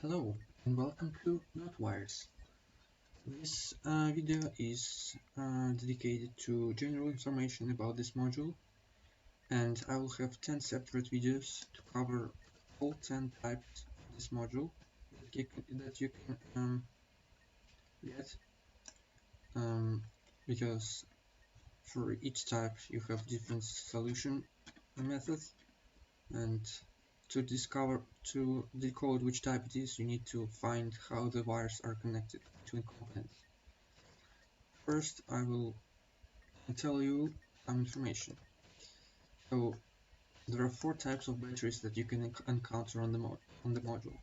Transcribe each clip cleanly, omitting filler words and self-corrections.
Hello and welcome to Notewires. This video is dedicated to general information about this module, and I will have 10 separate videos to cover all 10 types of this module that you can get, because for each type you have different solution methods, and to decode which type it is, you need to find how the wires are connected between components. First, I will tell you some information. So, there are 4 types of batteries that you can encounter on the module.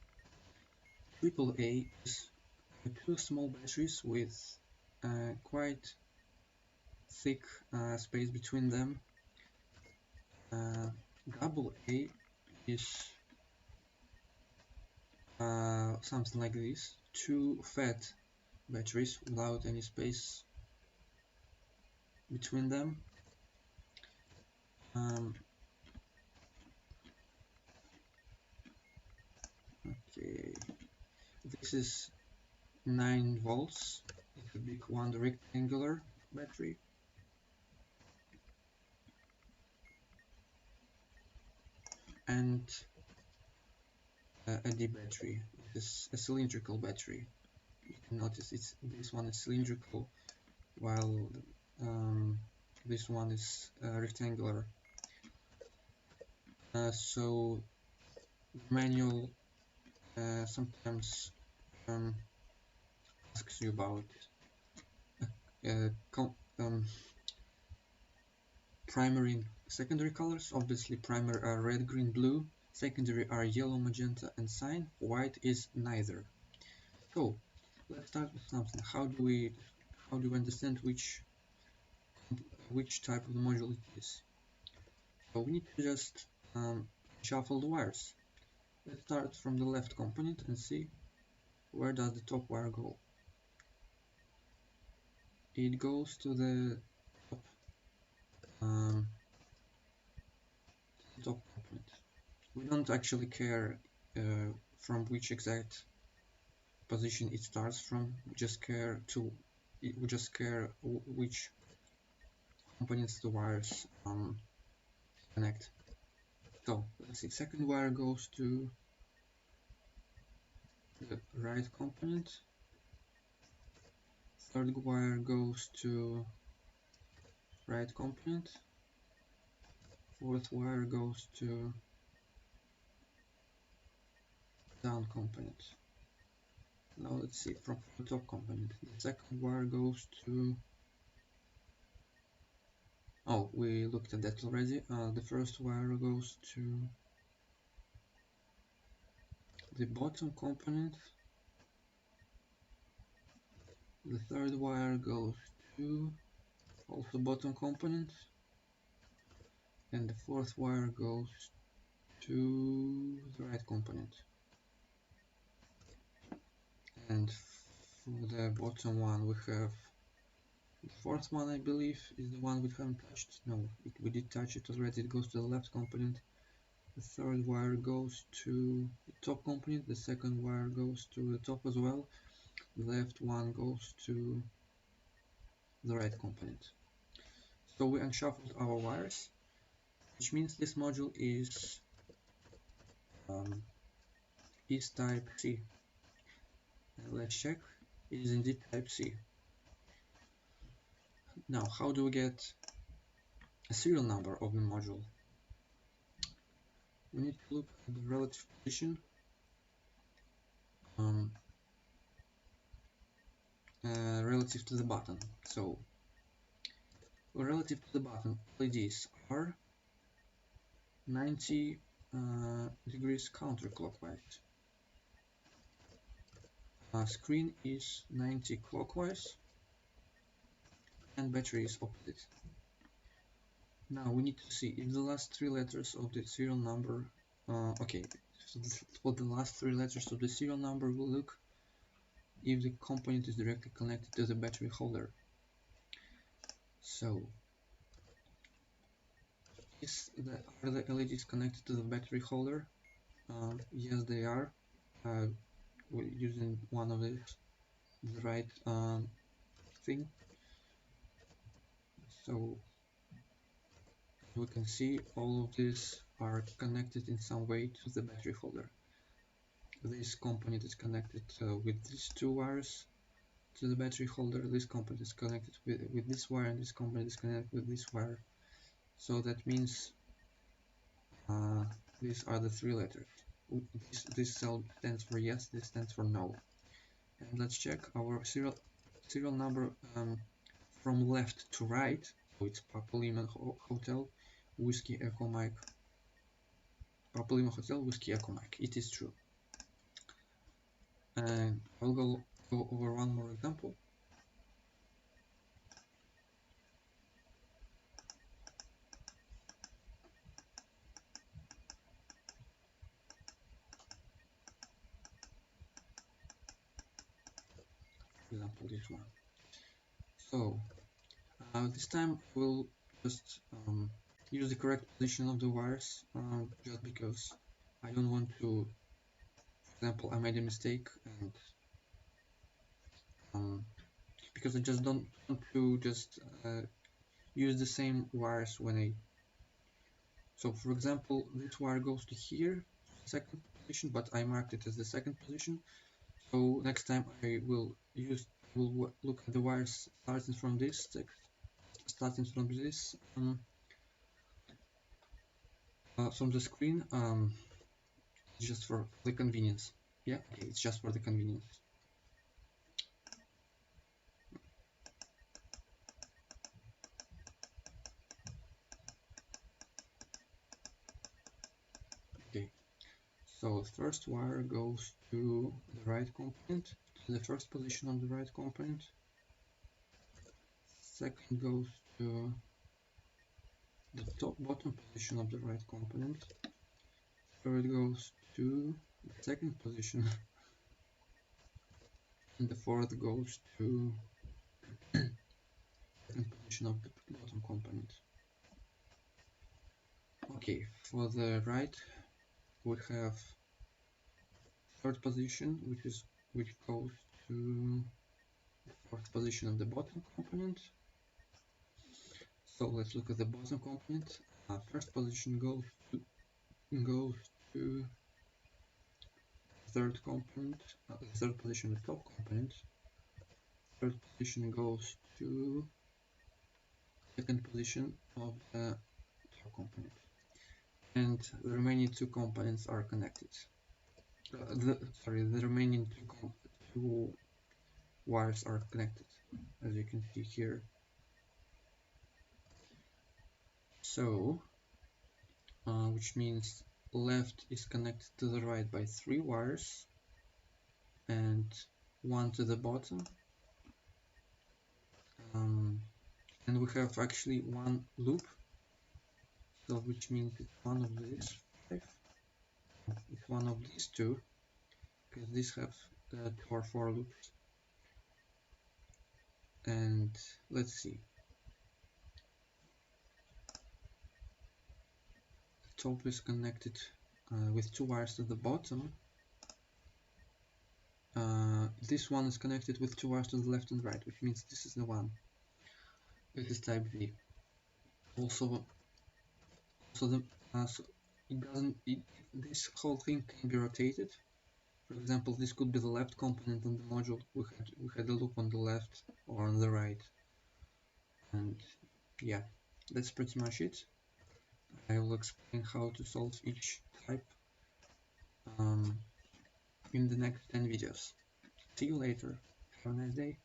AAA is 2 small batteries with quite thick space between them. AA is something like this: 2 fat batteries without any space between them. Okay, this is 9 volts. It's a big one, rectangular battery. And a D battery. This is a cylindrical battery. You can notice this one is cylindrical, while this one is rectangular. So the manual sometimes asks you about primary and secondary colors. Obviously, primary are red, green, blue. Secondary are yellow, magenta, and cyan. White is neither. So let's start with something. How do we understand which type of the module it is? So we need to just shuffle the wires. Let's start from the left component and see where does the top wire go. It goes to the top component. We don't actually care from which exact position it starts from. We just care which components the wires connect. So let's see. Second wire goes to the right component. Third wire goes to right component. Fourth wire goes to down component. Now let's see from the top component. The second wire goes to... oh, we looked at that already. The first wire goes to the bottom component. The third wire goes to also bottom component. And the fourth wire goes to the right component. And for the bottom one we have the fourth one, I believe, is the one we haven't touched. No, we did touch it already. It goes to the left component. The third wire goes to the top component. The second wire goes to the top as well. The left one goes to the right component. So we unshuffled our wires, which means this module is type C. And let's check. It is indeed type C. Now, how do we get a serial number of the module? We need to look at the relative position relative to the button. So relative to the button, LEDs are 90 degrees counterclockwise. Screen is 90 clockwise, and battery is opposite. Now we need to see if the last 3 letters of the serial number, okay, so for the last 3 letters of the serial number, we'll look if the component is directly connected to the battery holder. So, are the LEDs connected to the battery holder? Yes, they are. using one of the right thing. So we can see all of these are connected in some way to the battery holder. This component is connected with these two wires to the battery holder. This component is connected with this wire, and this component is connected with this wire. So that means these are the three letters. This cell stands for yes, this stands for no. And let's check our serial number from left to right. So it's Papa Lima Hotel Whiskey Echo Mike. Papa Lima Hotel Whiskey Echo Mike. It is true. And I'll go over one more example. For example, this one. So this time we'll just use the correct position of the wires, just because I don't want to. For example, I made a mistake, and because I just don't want to just use the same wires when I. So for example, this wire goes to here, second position, but I marked it as the second position. So next time I will look at the wires starting from this from the screen, just for the convenience. Yeah, okay, it's just for the convenience. Okay, so first wire goes to the right component, to the first position of the right component. Second goes to the bottom position of the right component. Third goes to the second position, and the fourth goes to the position of the bottom component. Okay, for the right we have third position, which goes to the fourth position of the bottom component. So let's look at the bottom component. First position goes to third component, third position the top component. Third position goes to second position of the top component, and the remaining two components are connected. The remaining two wires are connected, as you can see here. So, which means left is connected to the right by 3 wires, and one to the bottom, and we have actually one loop, so which means it's one of these 5, it's one of these 2, because these have 2 or 4 loops. And let's see, the top is connected with 2 wires to the bottom. This one is connected with 2 wires to the left and right, which means this is the one. This is type V. Also the so this whole thing can be rotated. For example, this could be the left component on the module. We had a loop on the left or on the right, and yeah, that's pretty much it. I will explain how to solve each type in the next 10 videos. See you later. Have a nice day.